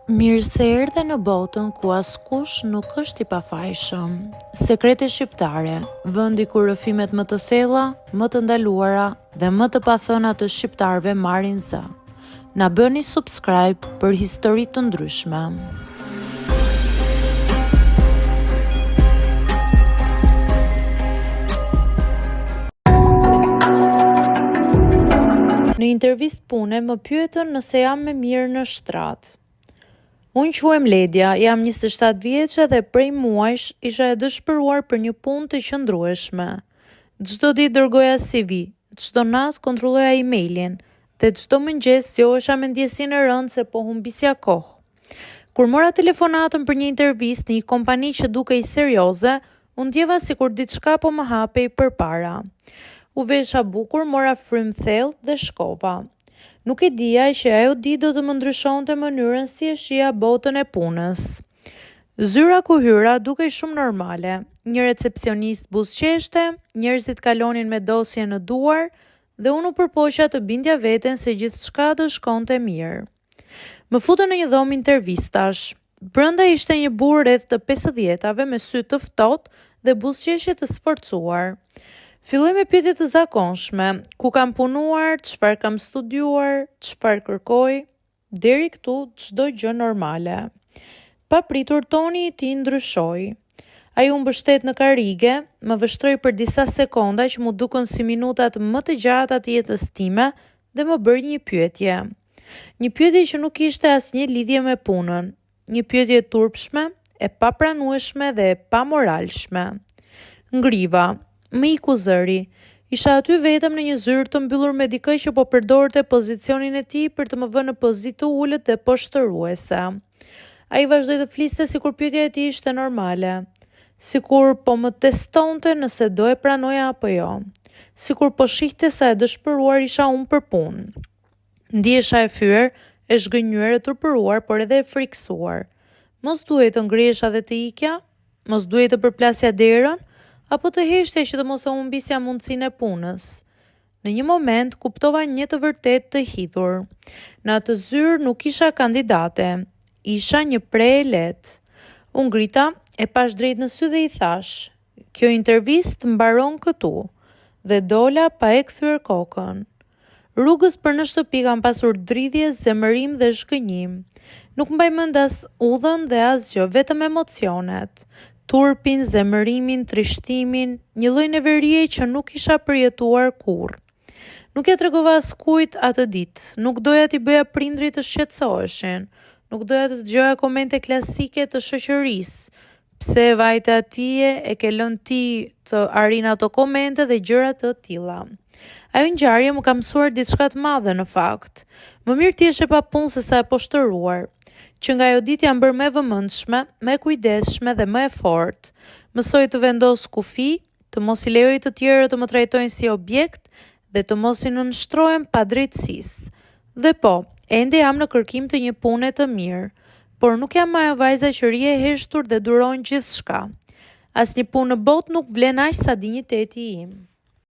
Mirë se erdhe në botën ku askush nuk është i pafajshëm. Sekrete shqiptare, vendi ku rrëfimet më të thella, më të ndaluara dhe më të pathëna të shqiptarëve marrin zë. Na bëni subscribe për histori të ndryshme. Në intervistë pune më pyetën nëse jam më mirë në shtrat. Unë quhem Ledja, jam 27 vjeçe dhe prej muajsh isha e dëshpëruar për një punë të qëndrueshme. Çdo ditë dërgoja CV, çdo natë kontrolloja emailin dhe çdo mëngjes zgjohesha me ndjesinë e rëndë se po humbisja kohë. Kur mora telefonatën për një intervistë në një kompani që dukej serioze, unë ndjeva sikur diçka po më hapej përpara. U vesha bukur, mora frymë thellë dhe shkova. Nuk e dija që ajo ditë do të më ndryshonte mënyrën si e shija botën e punës. Zyra ku hyra dukej shumë normale. Një recepcionist buzëqeshte, njerëzit kalonin me dosje në duar dhe unë u përpoqja të bindja veten se gjithçka do shkonte mirë. Më futën në një dhomë intervistash. Brenda ishte një burr rreth të 50-tave me sy të ftohtë dhe buzëqeshje të sforcuar. Filloj me pyetje të zakonshme, ku kam punuar, çfarë kam studiuar, çfarë kërkoj, deri këtu çdo gjë normale. Papritur toni i tij ndryshoi. Ai u mbështet në karrige, më vështroi për disa sekonda që mu dukën si minutat më të gjata të jetës time dhe më bëri një pyetje. Një pyetje që nuk kishte asnjë lidhje me punën, një pyetje e turpshme, e papranueshme dhe e pamoralshme. Ngriva. Më iku zëri. Isha aty vetëm në një zyrë të mbyllur me dikë që po përdorte pozicionin e tij për të më vënë në pozitë të ulët dhe poshtëruese. Ai vazhdoi të fliste sikur pyetja e tij ishte normale, sikur po më testonte nëse do e pranoja apo jo, sikur po shihte sa e dëshpëruar isha unë për punë. Ndihesha e fyer, e zhgënjur, e turpëruar, por edhe e friksuar. Mos duhej të ngrihesha dhe të ikja? Mos duhej të përplasja derën? Apo të heshtja që të mos e humbisja mundësinë e punës. Në një moment kuptova një të vërtet të hidhur. Në atë zyrë nuk isha kandidate, isha një pre e lehtë. U ngrita, e pash drejt në sy dhe i thash: "Kjo intervistë mbaron këtu." Dhe dola pa e kthyer kokën. Rrugës për në shtëpi kam pasur dridhje, zemërim dhe zhgënjim. Nuk mbaj mend as udhën dhe as gjë, vetëm emocionet. Turpin, zemërimin, trishtimin, një lloj neverie që nuk isha përjetuar kurrë. Nuk ja tregova askujt atë ditë, nuk doja t'i bëja prindrit të shqetësoheshin, nuk doja të dëgjoja komente klasike të shoqërisë. Pse e vajte atje, e ke lënë ti të arrin ato komente dhe gjëra të tilla. Ajo ngjarje më ka mësuar diçka të madhe në fakt. Më mirë ti jesh e papunë se sa e poshtëruar. Që nga ajo ditë jam bërë më e vëmendshme, më e kujdesshme dhe më e fortë. Mësoj të vendos kufi, të mos i lejoj të tjerët të më trajtojnë si objekt dhe të mos i nënshtrohem padrejtësisë. Dhe po, ende jam në kërkim të një pune të mirë, por nuk jam ajo vajza që rri e heshtur dhe duron gjithçka. Asnjë punë në botë nuk vlen aq sa dinjiteti im.